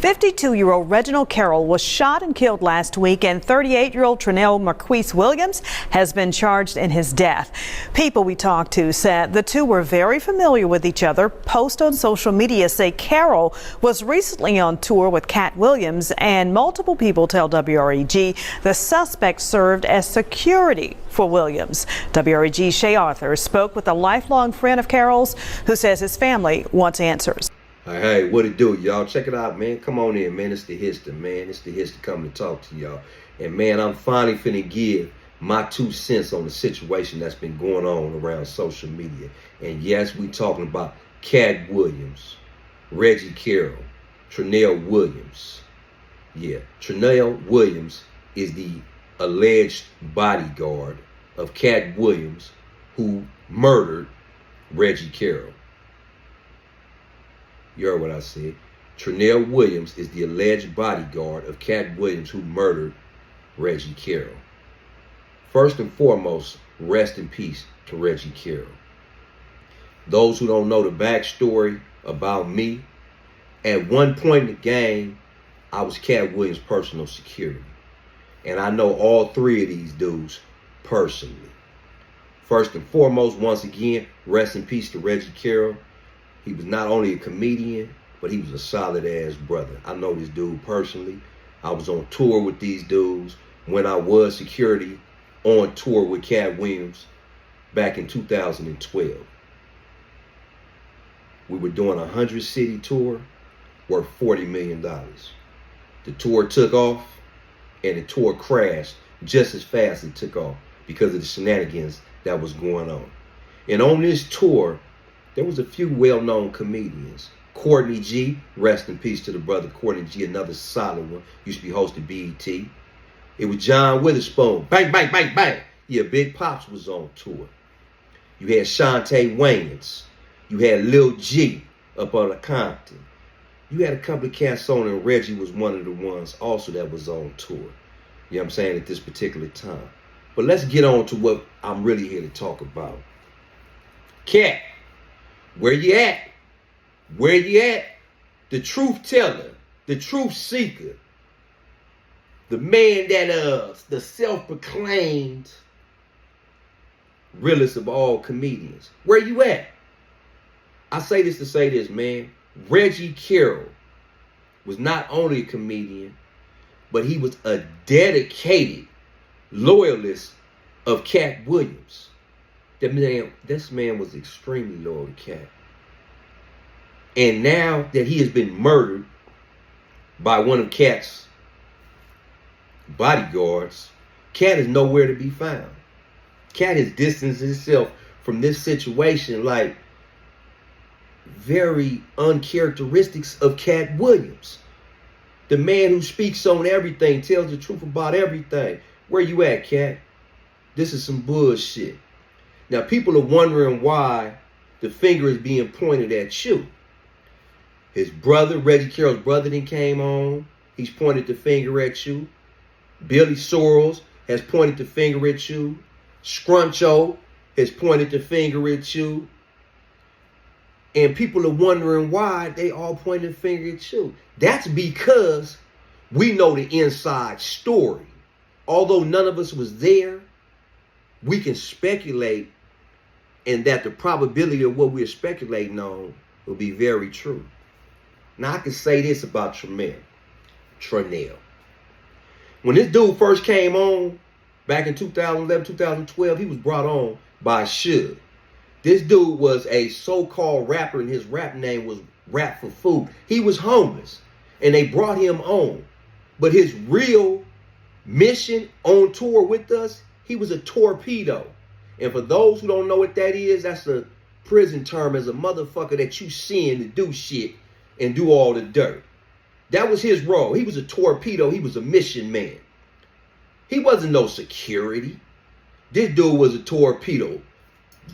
52-year-old Reginald Carrol was shot and killed last week, and 38-year-old Trinell Marquise Williams has been charged in his death. People we talked to said the two were very familiar with each other. Posts on social media say Carrol was recently on tour with Katt Williams, and multiple people tell WREG the suspect served as security for Williams. WREG Shay Arthur spoke with a lifelong friend of Carrol's who says his family wants answers. Hey, what it do, y'all? Check it out, man. Come on in, man. It's the history, man. It's the history coming to talk to y'all. And, man, I'm finally finna give my 2 cents on the situation that's been going on around social media. And, yes, we talking about Katt Williams, Reggie Carrol, Trinell Williams. Yeah, Trinell Williams is the alleged bodyguard of Katt Williams who murdered Reggie Carrol. You heard what I said. Trinell Williams is the alleged bodyguard of Katt Williams who murdered Reggie Carrol. First and foremost, rest in peace to Reggie Carrol. Those who don't know the backstory about me, at one point in the game, I was Katt Williams' personal security. And I know all 3 of these dudes personally. First and foremost, once again, rest in peace to Reggie Carrol. He was not only a comedian, but he was a solid-ass brother. I know this dude personally. I was on tour with these dudes when I was security on tour with Katt Williams back in 2012. We were doing a 100-city tour worth $40 million. The tour took off, and the tour crashed just as fast as it took off because of the shenanigans that was going on. And on this tour, there was a few well-known comedians. Courtney G, rest in peace to the brother Courtney G, another solid one. Used to be hosted BET. It was John Witherspoon. Bang, bang, bang, bang. Yeah, Big Pops was on tour. You had Shantae Wayans. You had Lil G up on the Compton. You had a couple of cats on, and Reggie was one of the ones also that was on tour. You know what I'm saying, at this particular time. But let's get on to what I'm really here to talk about. Katt. Where you at? Where you at? The truth teller, the truth seeker, the man that the self-proclaimed realest of all comedians. Where you at? I say this to say this, man. Reggie Carrol was not only a comedian, but he was a dedicated loyalist of Katt Williams. This man was extremely loyal to Katt. And now that he has been murdered by one of Katt's bodyguards, Katt is nowhere to be found. Katt has distanced himself from this situation like very uncharacteristics of Katt Williams. The man who speaks on everything, tells the truth about everything. Where you at, Katt? This is some bullshit. Now, people are wondering why the finger is being pointed at you. His brother, Reggie Carrol's brother, then came on. He's pointed the finger at you. Billy Sorrells has pointed the finger at you. Scruncho has pointed the finger at you. And people are wondering why they all pointed the finger at you. That's because we know the inside story. Although none of us was there, we can speculate, and that the probability of what we're speculating on will be very true. Now, I can say this about Trinell. When this dude first came on, back in 2011, 2012, he was brought on by Suge. This dude was a so-called rapper, and his rap name was Rap for Food. He was homeless, and they brought him on. But his real mission on tour with us, he was a torpedo. And for those who don't know what that is, that's a prison term as a motherfucker that you send to do shit and do all the dirt. That was his role. He was a torpedo. He was a mission man. He wasn't no security. This dude was a torpedo.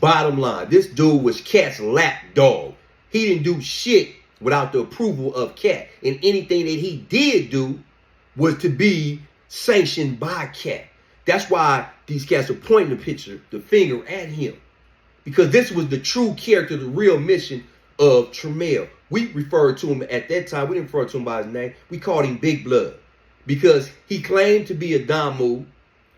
Bottom line, this dude was Katt's lapdog. He didn't do shit without the approval of Katt. And anything that he did do was to be sanctioned by Katt. That's why these cats are pointing the finger at him. Because this was the true character, the real mission of Tramiel. We referred to him at that time. We didn't refer to him by his name. We called him Big Blood because he claimed to be a Damu,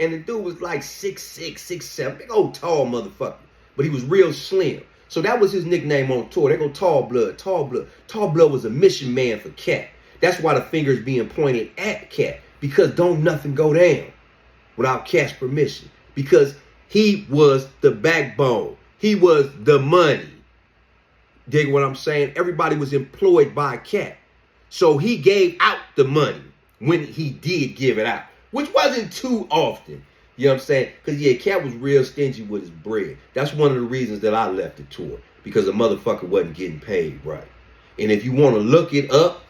and the dude was like 6'6", 6'7", big old tall motherfucker. But he was real slim. So that was his nickname on tour. They go Tall Blood, Tall Blood. Tall Blood was a mission man for Katt. That's why the finger's being pointed at Katt, because don't nothing go down without Katt's permission, because he was the backbone. He was the money. Dig what I'm saying? Everybody was employed by Katt. So he gave out the money when he did give it out, which wasn't too often. You know what I'm saying? Because, yeah, Katt was real stingy with his bread. That's one of the reasons that I left the tour, because the motherfucker wasn't getting paid right. And if you want to look it up,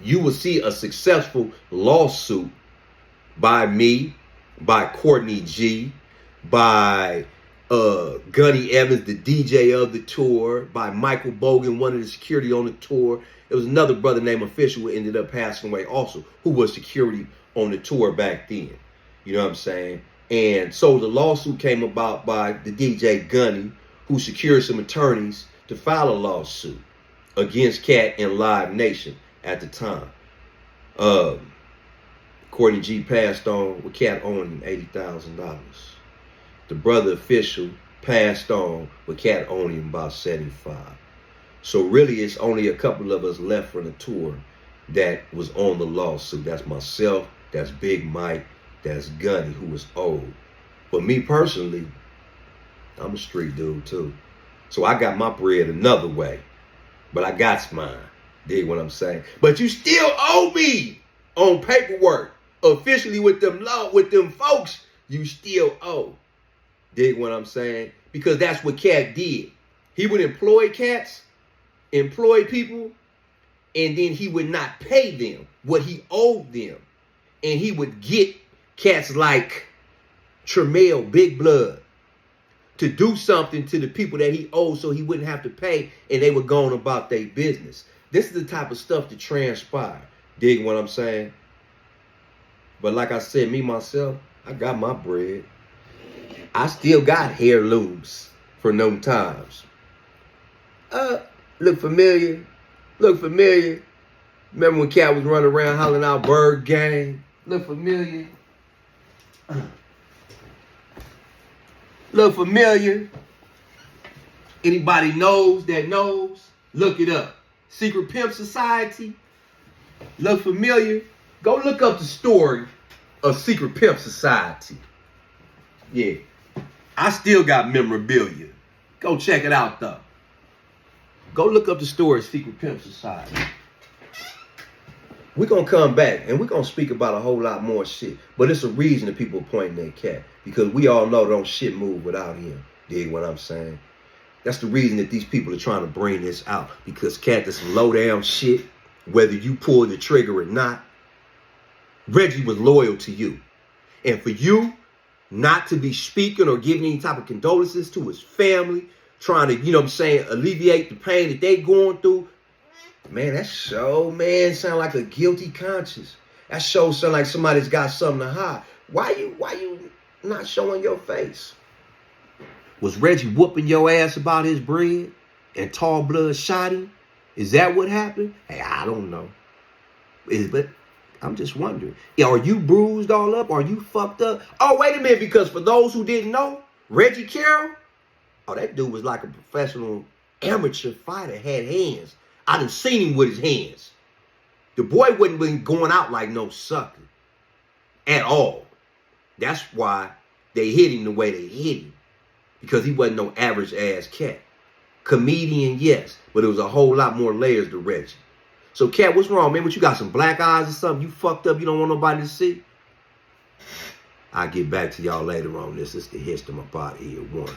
you will see a successful lawsuit by me, by Courtney G, by Gunny Evans, the DJ of the tour, by Michael Bogan, one of the security on the tour. There was another brother named Official who ended up passing away also, who was security on the tour back then. You know what I'm saying? And so the lawsuit came about by the DJ Gunny, who secured some attorneys to file a lawsuit against Katt and Live Nation at the time. Courtney G passed on with Katt owing $80,000. The brother Official passed on with Katt owning him about $75,000. So really, it's only a couple of us left from the tour that was on the lawsuit. That's myself, that's Big Mike, that's Gunny, who was old. But me personally, I'm a street dude too. So I got my bread another way. But I got mine. Dig what I'm saying? But you still owe me on paperwork. Officially with them folks, you still owe. Dig what I'm saying? Because that's what Katt did. He would employ cats, employ people, and then he would not pay them what he owed them. And he would get cats like Tramiel, Big Blood, to do something to the people that he owed so he wouldn't have to pay, and they were going about their business. This is the type of stuff that transpired. Dig what I'm saying? But like I said, me, myself, I got my bread. I still got heirlooms from them times. Look familiar? Look familiar? Remember when Katt was running around hollering out Bird Gang? Look familiar? Look familiar? Anybody knows that knows? Look it up. Secret Pimp Society? Look familiar? Go look up the story of Secret Pimp Society. Yeah. I still got memorabilia. Go check it out, though. Go look up the story of Secret Pimp Society. We're going to come back, and we're going to speak about a whole lot more shit. But it's a reason that people are pointing at Katt. Because we all know don't shit move without him. Dig what I'm saying? That's the reason that these people are trying to bring this out. Because Katt is some low-down shit, whether you pull the trigger or not. Reggie was loyal to you. And for you not to be speaking or giving any type of condolences to his family, trying to, you know what I'm saying, alleviate the pain that they going through, man, that show, man, sound like a guilty conscience. That show sound like somebody's got something to hide. Why you not showing your face? Was Reggie whooping your ass about his bread and Tall Blood shot him? Is that what happened? Hey, I don't know. But I'm just wondering. Are you bruised all up? Are you fucked up? Oh, wait a minute, because for those who didn't know, Reggie Carrol, oh, that dude was like a professional amateur fighter, had hands. I done seen him with his hands. The boy wasn't been going out like no sucker at all. That's why they hit him the way they hit him. Because he wasn't no average ass cat. Comedian, yes, but it was a whole lot more layers to Reggie. So, Katt, what's wrong, man? What, you got some black eyes or something? You fucked up, you don't want nobody to see? I'll get back to y'all later on this. It's the History of My Body here, one.